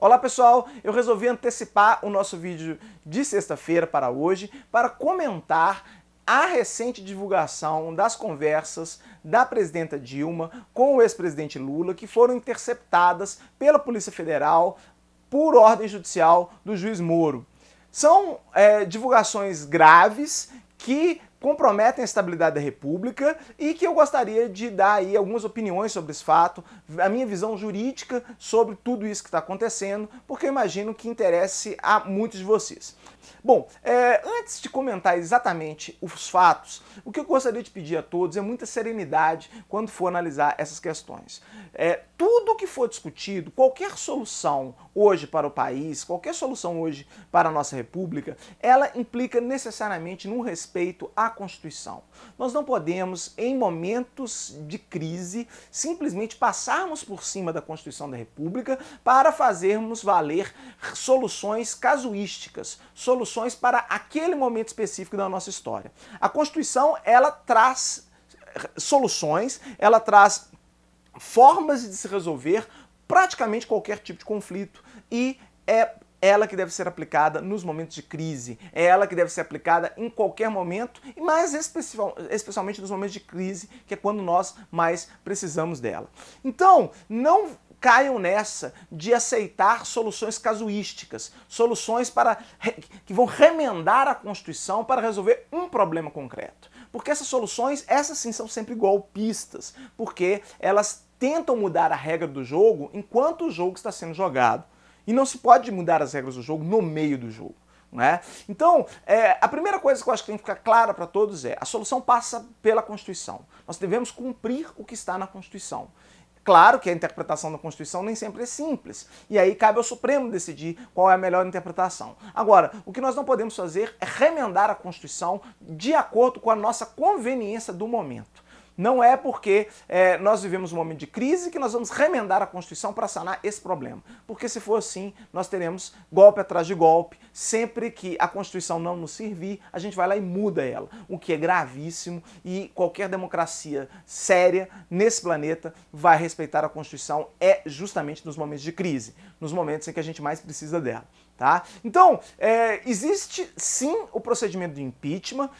Olá pessoal, eu resolvi antecipar o nosso vídeo de sexta-feira para hoje para comentar a recente divulgação das conversas da presidenta Dilma com o ex-presidente Lula, que foram interceptadas pela Polícia Federal por ordem judicial do juiz Moro. São divulgações graves que comprometem a estabilidade da República e que eu gostaria de dar aí algumas opiniões sobre esse fato, a minha visão jurídica sobre tudo isso que está acontecendo, porque eu imagino que interesse a muitos de vocês. Bom, antes de comentar exatamente os fatos, o que eu gostaria de pedir a todos é muita serenidade quando for analisar essas questões. Tudo que for discutido, qualquer solução hoje para o país, qualquer solução hoje para a nossa República, ela implica necessariamente no respeito à Constituição. Nós não podemos, em momentos de crise, simplesmente passarmos por cima da Constituição da República para fazermos valer soluções casuísticas, soluções para aquele momento específico da nossa história. A Constituição, ela traz soluções, ela traz formas de se resolver praticamente qualquer tipo de conflito e é ela que deve ser aplicada nos momentos de crise, é ela que deve ser aplicada em qualquer momento, e mais especialmente nos momentos de crise, que é quando nós mais precisamos dela. Então, não caiam nessa de aceitar soluções casuísticas, soluções que vão remendar a Constituição para resolver um problema concreto. Porque essas soluções, essas sim são sempre golpistas, porque elas tentam mudar a regra do jogo enquanto o jogo está sendo jogado. E não se pode mudar as regras do jogo no meio do jogo. Né? Então, a primeira coisa que eu acho que tem que ficar clara para todos é: a solução passa pela Constituição. Nós devemos cumprir o que está na Constituição. Claro que a interpretação da Constituição nem sempre é simples, e aí cabe ao Supremo decidir qual é a melhor interpretação. Agora, o que nós não podemos fazer é remendar a Constituição de acordo com a nossa conveniência do momento. Não é porque nós vivemos um momento de crise que nós vamos remendar a Constituição para sanar esse problema. Porque se for assim, nós teremos golpe atrás de golpe. Sempre que a Constituição não nos servir, a gente vai lá e muda ela. O que é gravíssimo, e qualquer democracia séria nesse planeta vai respeitar a Constituição justamente nos momentos de crise, nos momentos em que a gente mais precisa dela. Tá? Então, existe sim o procedimento de impeachment,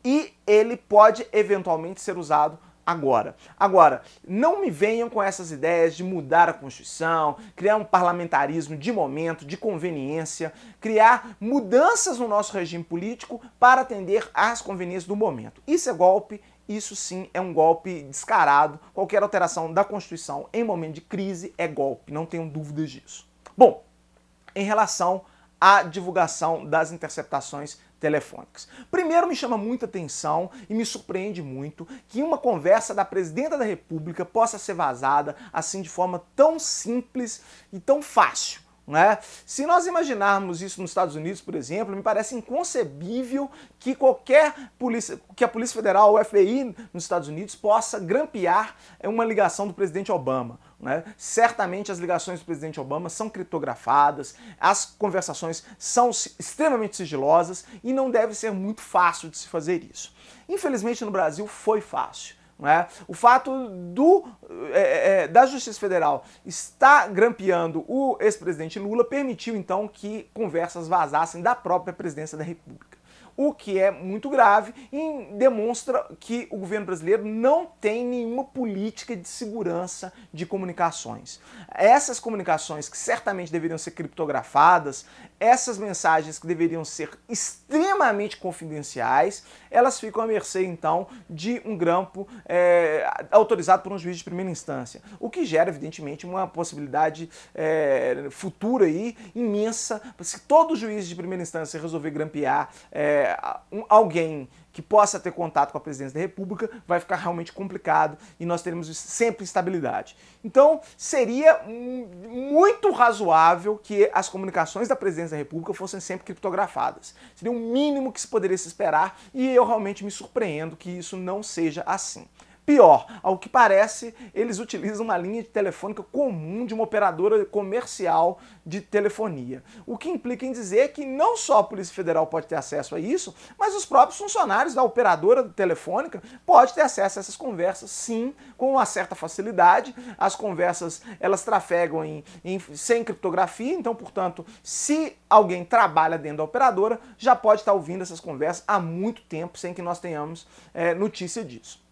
e ele pode eventualmente ser usado agora. Agora, não me venham com essas ideias de mudar a Constituição, criar um parlamentarismo de momento, de conveniência, criar mudanças no nosso regime político para atender às conveniências do momento. Isso é golpe, isso sim é um golpe descarado. Qualquer alteração da Constituição em momento de crise é golpe, não tenham dúvidas disso. Bom, em relação à divulgação das interceptações telefônicas. Primeiro, me chama muita atenção e me surpreende muito que uma conversa da presidenta da República possa ser vazada assim de forma tão simples e tão fácil. Né? Se nós imaginarmos isso nos Estados Unidos, por exemplo, me parece inconcebível que a Polícia Federal, o FBI nos Estados Unidos, possa grampear uma ligação do presidente Obama. Né? Certamente as ligações do presidente Obama são criptografadas, as conversações são extremamente sigilosas e não deve ser muito fácil de se fazer isso. Infelizmente no Brasil foi fácil. O fato da Justiça Federal estar grampeando o ex-presidente Lula permitiu então que conversas vazassem da própria presidência da República. O que é muito grave e demonstra que o governo brasileiro não tem nenhuma política de segurança de comunicações. Essas comunicações que certamente deveriam ser criptografadas, essas mensagens que deveriam ser extremamente confidenciais, elas ficam à mercê então de um grampo autorizado por um juiz de primeira instância, o que gera evidentemente uma possibilidade futura aí, imensa. Se todo juiz de primeira instância resolver grampear alguém que possa ter contato com a presidência da República, vai ficar realmente complicado e nós teremos sempre instabilidade. Então, seria muito razoável que as comunicações da presidência da República fossem sempre criptografadas. Seria o mínimo que se poderia se esperar e eu realmente me surpreendo que isso não seja assim. Pior, ao que parece, eles utilizam uma linha de telefônica comum de uma operadora comercial de telefonia. O que implica em dizer que não só a Polícia Federal pode ter acesso a isso, mas os próprios funcionários da operadora telefônica podem ter acesso a essas conversas, sim, com uma certa facilidade. As conversas, elas trafegam sem criptografia, então, portanto, se alguém trabalha dentro da operadora, já pode estar ouvindo essas conversas há muito tempo, sem que nós tenhamos notícia disso.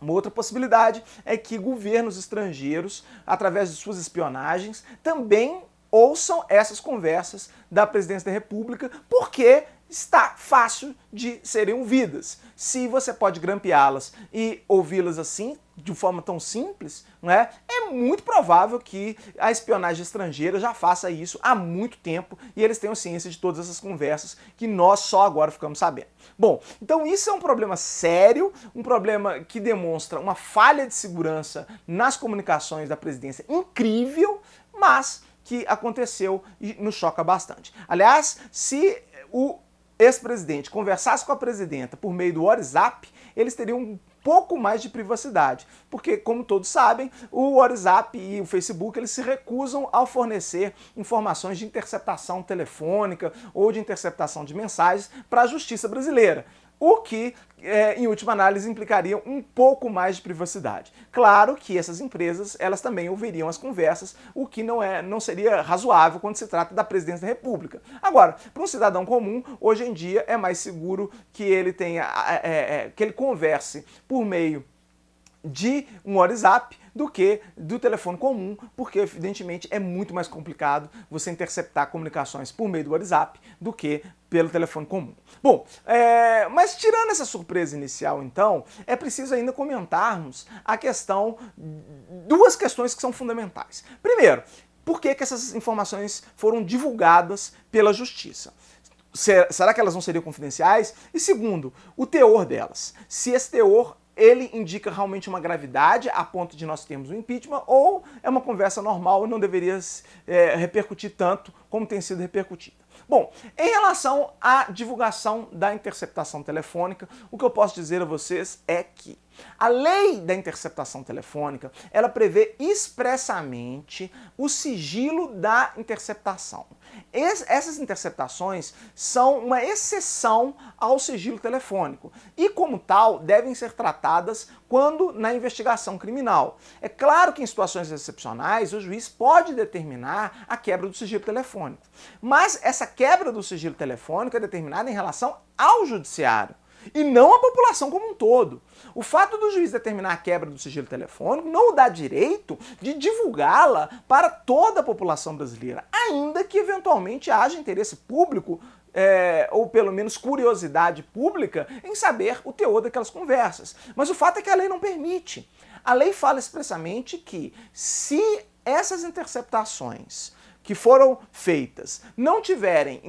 Uma outra possibilidade é que governos estrangeiros, através de suas espionagens, também ouçam essas conversas da Presidência da República, porque está fácil de serem ouvidas. Se você pode grampeá-las e ouvi-las assim, de forma tão simples, não é? É muito provável que a espionagem estrangeira já faça isso há muito tempo e eles tenham ciência de todas essas conversas que nós só agora ficamos sabendo. Bom, então isso é um problema sério, um problema que demonstra uma falha de segurança nas comunicações da presidência incrível, mas que aconteceu e nos choca bastante. Aliás, se o ex-presidente conversasse com a presidenta por meio do WhatsApp, eles teriam um pouco mais de privacidade, porque, como todos sabem, o WhatsApp e o Facebook eles se recusam a fornecer informações de interceptação telefônica ou de interceptação de mensagens para a justiça brasileira, o que, em última análise, implicaria um pouco mais de privacidade. Claro que essas empresas elas também ouviriam as conversas, o que não seria razoável quando se trata da presidência da República. Agora, para um cidadão comum, hoje em dia é mais seguro que ele que ele converse por meio de um WhatsApp do que do telefone comum, porque evidentemente é muito mais complicado você interceptar comunicações por meio do WhatsApp do que pelo telefone comum. Bom, mas tirando essa surpresa inicial, então, é preciso ainda comentarmos duas questões que são fundamentais. Primeiro, por que essas informações foram divulgadas pela Justiça? Será que elas não seriam confidenciais? E segundo, o teor delas. Se esse teor ele indica realmente uma gravidade a ponto de nós termos um impeachment, ou é uma conversa normal e não deveria repercutir tanto como tem sido repercutida. Bom, em relação à divulgação da interceptação telefônica, o que eu posso dizer a vocês é que a lei da interceptação telefônica, ela prevê expressamente o sigilo da interceptação. Essas interceptações são uma exceção ao sigilo telefônico e, como tal, devem ser tratadas quando na investigação criminal. É claro que em situações excepcionais o juiz pode determinar a quebra do sigilo telefônico, mas essa quebra do sigilo telefônico é determinada em relação ao judiciário e não à população como um todo. O fato do juiz determinar a quebra do sigilo telefônico não o dá direito de divulgá-la para toda a população brasileira, ainda que eventualmente haja interesse público ou pelo menos curiosidade pública em saber o teor daquelas conversas. Mas o fato é que a lei não permite. A lei fala expressamente que se essas interceptações que foram feitas não tiverem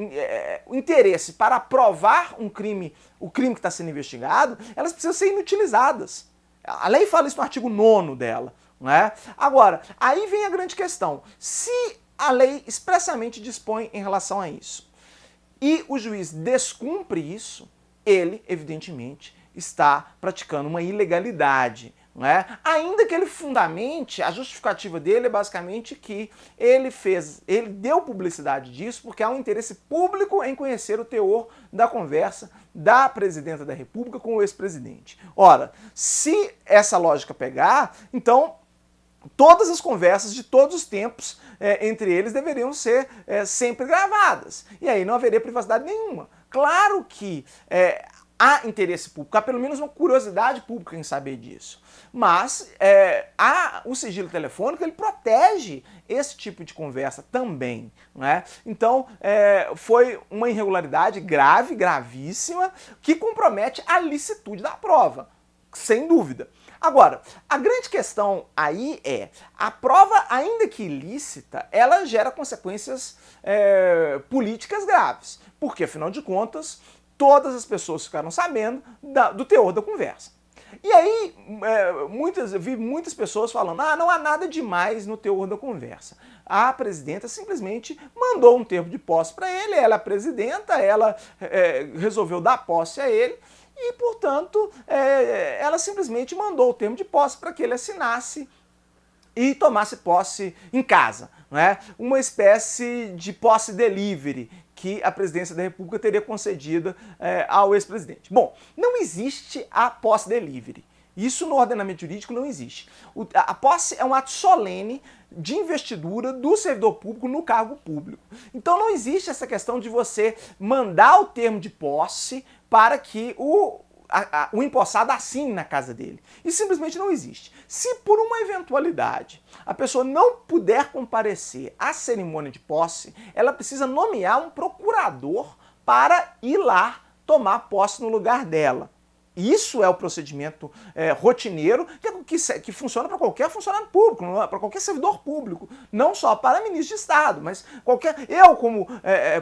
interesse para provar o crime que está sendo investigado, elas precisam ser inutilizadas. A lei fala isso no artigo 9º dela. Não é? Agora, aí vem a grande questão. Se a lei expressamente dispõe em relação a isso e o juiz descumpre isso, ele, evidentemente, está praticando uma ilegalidade. Não é? Ainda que ele fundamente, a justificativa dele é basicamente que ele deu publicidade disso porque há um interesse público em conhecer o teor da conversa da presidenta da República com o ex-presidente. Ora, se essa lógica pegar, então todas as conversas de todos os tempos entre eles deveriam ser sempre gravadas. E aí não haveria privacidade nenhuma. Claro que há interesse público, há pelo menos uma curiosidade pública em saber disso. Mas o sigilo telefônico ele protege esse tipo de conversa também. Não é? Então, foi uma irregularidade grave, gravíssima, que compromete a licitude da prova, sem dúvida. Agora, a grande questão aí a prova, ainda que ilícita, ela gera consequências políticas graves, porque, afinal de contas, todas as pessoas ficaram sabendo do teor da conversa. E aí, eu vi muitas pessoas falando, não há nada demais no teor da conversa. A presidenta simplesmente mandou um termo de posse para ele, ela é a presidenta, ela resolveu dar posse a ele, e, portanto, ela simplesmente mandou o termo de posse para que ele assinasse e tomasse posse em casa, né? Uma espécie de posse delivery que a presidência da República teria concedida ao ex-presidente. Bom, não existe a posse delivery. Isso no ordenamento jurídico não existe. A posse é um ato solene de investidura do servidor público no cargo público. Então não existe essa questão de você mandar o termo de posse para que o empossado assine na casa dele. Isso simplesmente não existe. Se por uma eventualidade a pessoa não puder comparecer à cerimônia de posse, ela precisa nomear um procurador para ir lá tomar posse no lugar dela. Isso é o procedimento rotineiro que funciona para qualquer funcionário público, para qualquer servidor público, não só para ministro de Estado, mas qualquer... Eu, como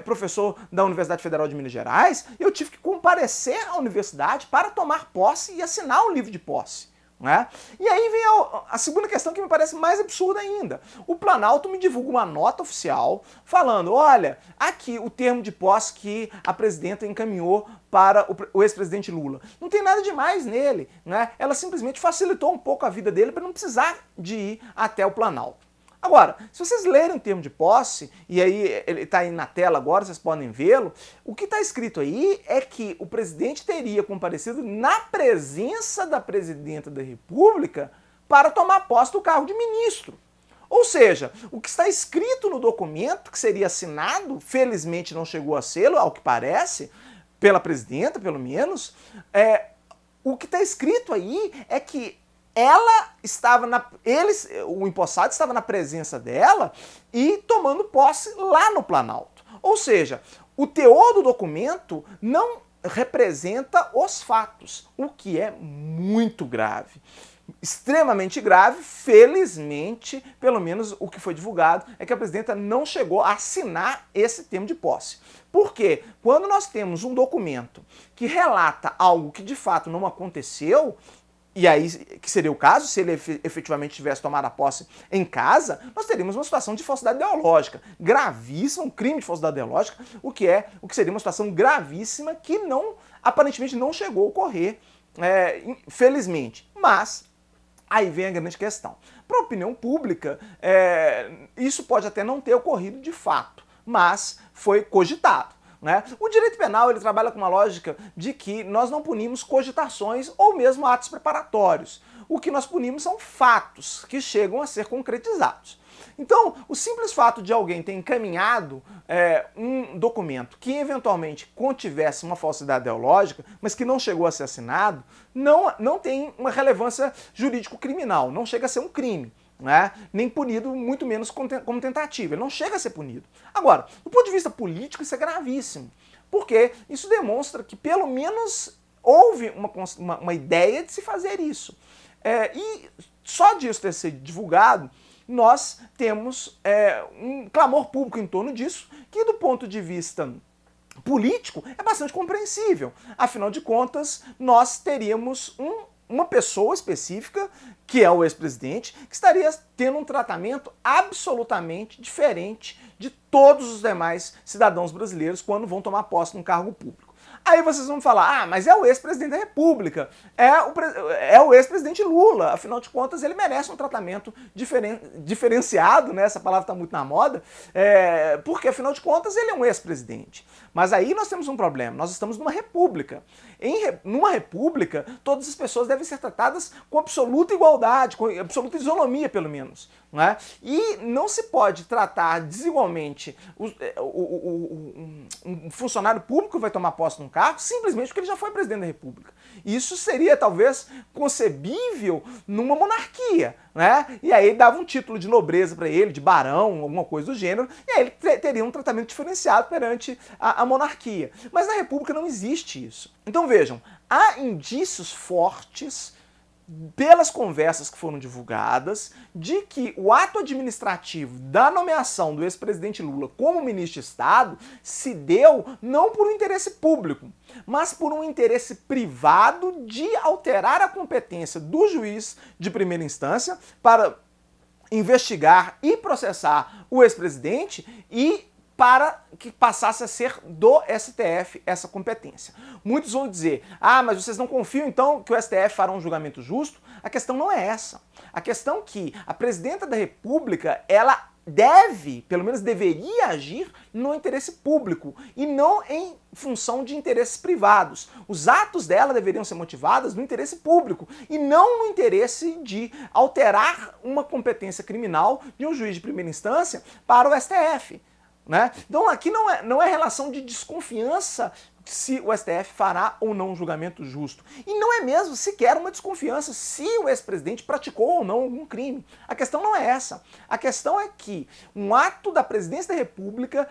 professor da Universidade Federal de Minas Gerais, eu tive que comparecer à universidade para tomar posse e assinar o livro de posse. Né? E aí vem a segunda questão que me parece mais absurda ainda. O Planalto me divulga uma nota oficial falando, olha, aqui o termo de posse que a presidenta encaminhou para o ex-presidente Lula. Não tem nada demais nele, né? Ela simplesmente facilitou um pouco a vida dele para não precisar de ir até o Planalto. Agora, se vocês lerem o termo de posse, e aí ele está aí na tela agora, vocês podem vê-lo, o que está escrito aí é que o presidente teria comparecido na presença da presidenta da República para tomar posse do cargo de ministro. Ou seja, o que está escrito no documento, que seria assinado, felizmente não chegou a ser, ao que parece, pela presidenta, pelo menos, o que está escrito aí é que ela estava o empossado estava na presença dela e tomando posse lá no Planalto. Ou seja, o teor do documento não representa os fatos, o que é muito grave. Extremamente grave, felizmente, pelo menos o que foi divulgado, é que a presidenta não chegou a assinar esse termo de posse. Por quê? Quando nós temos um documento que relata algo que de fato não aconteceu, e aí, que seria o caso, se ele efetivamente tivesse tomado a posse em casa, nós teríamos uma situação de falsidade ideológica, gravíssima, um crime de falsidade ideológica, o que seria uma situação gravíssima que aparentemente não chegou a ocorrer, felizmente. Mas aí vem a grande questão. Para a opinião pública, isso pode até não ter ocorrido de fato, mas foi cogitado. Né? O direito penal ele trabalha com uma lógica de que nós não punimos cogitações ou mesmo atos preparatórios. O que nós punimos são fatos que chegam a ser concretizados. Então, o simples fato de alguém ter encaminhado um documento que eventualmente contivesse uma falsidade ideológica, mas que não chegou a ser assinado, não tem uma relevância jurídico-criminal, não chega a ser um crime. Né? Nem punido, muito menos como tentativa. Ele não chega a ser punido. Agora, do ponto de vista político, isso é gravíssimo, porque isso demonstra que pelo menos houve uma ideia de se fazer isso. E só disso ter sido divulgado, nós temos um clamor público em torno disso, que do ponto de vista político é bastante compreensível. Afinal de contas, nós teríamos uma pessoa específica, que é o ex-presidente, que estaria tendo um tratamento absolutamente diferente de todos os demais cidadãos brasileiros quando vão tomar posse num cargo público. Aí vocês vão falar, mas é o ex-presidente da República, é o ex-presidente Lula, afinal de contas ele merece um tratamento diferenciado, né? Essa palavra está muito na moda, porque afinal de contas ele é um ex-presidente. Mas aí nós temos um problema, nós estamos numa república. Numa república, todas as pessoas devem ser tratadas com absoluta igualdade, com absoluta isonomia, pelo menos. Né? E não se pode tratar desigualmente um funcionário público que vai tomar posse num cargo simplesmente porque ele já foi presidente da República. Isso seria talvez concebível numa monarquia, né? E aí dava um título de nobreza para ele, de barão, alguma coisa do gênero, e aí ele teria um tratamento diferenciado perante a monarquia. Mas na República não existe isso. Então vejam, há indícios fortes pelas conversas que foram divulgadas, de que o ato administrativo da nomeação do ex-presidente Lula como ministro de Estado se deu não por um interesse público, mas por um interesse privado de alterar a competência do juiz de primeira instância para investigar e processar o ex-presidente e para que passasse a ser do STF essa competência. Muitos vão dizer, mas vocês não confiam então que o STF fará um julgamento justo? A questão não é essa. A questão é que a presidenta da República, ela deve, pelo menos deveria agir no interesse público e não em função de interesses privados. Os atos dela deveriam ser motivados no interesse público e não no interesse de alterar uma competência criminal de um juiz de primeira instância para o STF. Né? Então aqui não é relação de desconfiança se o STF fará ou não um julgamento justo. E não é mesmo sequer uma desconfiança se o ex-presidente praticou ou não algum crime. A questão não é essa. A questão é que um ato da presidência da República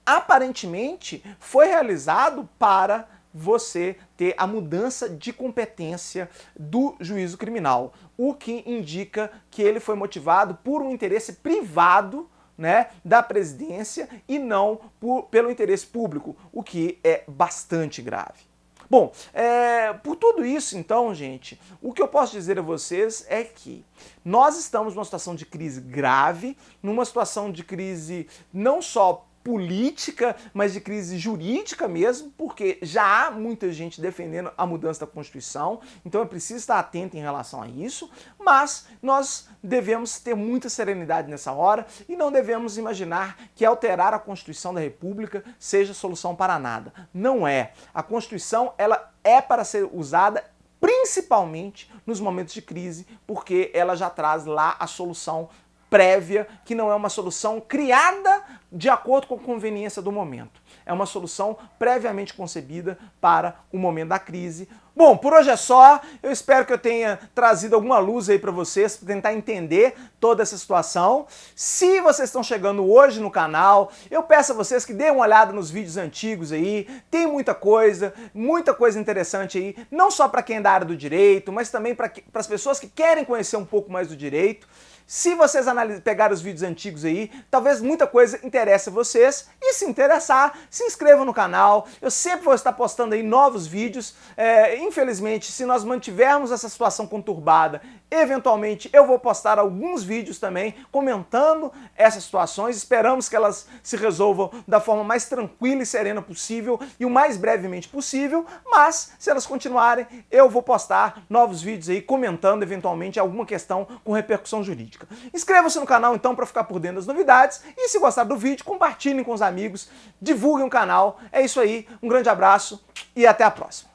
aparentemente foi realizado para você ter a mudança de competência do juízo criminal, o que indica que ele foi motivado por um interesse privado, né, da presidência e não pelo interesse público, o que é bastante grave. Bom, por tudo isso, então, gente, o que eu posso dizer a vocês é que nós estamos numa situação de crise grave, numa situação de crise não só política, mas de crise jurídica mesmo, porque já há muita gente defendendo a mudança da Constituição, então é preciso estar atento em relação a isso, mas nós devemos ter muita serenidade nessa hora e não devemos imaginar que alterar a Constituição da República seja solução para nada. Não é. A Constituição, ela é para ser usada principalmente nos momentos de crise, porque ela já traz lá a solução prévia, que não é uma solução criada de acordo com a conveniência do momento. É uma solução previamente concebida para o momento da crise. Bom, por hoje é só. Eu espero que eu tenha trazido alguma luz aí para vocês, para tentar entender toda essa situação. Se vocês estão chegando hoje no canal, eu peço a vocês que deem uma olhada nos vídeos antigos aí. Tem muita coisa interessante aí, não só para quem é da área do direito, mas também para as pessoas que querem conhecer um pouco mais do direito. Se vocês pegarem os vídeos antigos aí, talvez muita coisa interesse a vocês. E se interessar, se inscrevam no canal. Eu sempre vou estar postando aí novos vídeos. Infelizmente, se nós mantivermos essa situação conturbada, eventualmente eu vou postar alguns vídeos também comentando essas situações. Esperamos que elas se resolvam da forma mais tranquila e serena possível e o mais brevemente possível. Mas, se elas continuarem, eu vou postar novos vídeos aí comentando eventualmente alguma questão com repercussão jurídica. Inscreva-se no canal então para ficar por dentro das novidades e se gostar do vídeo, compartilhem com os amigos, divulguem o canal. É isso aí, um grande abraço e até a próxima.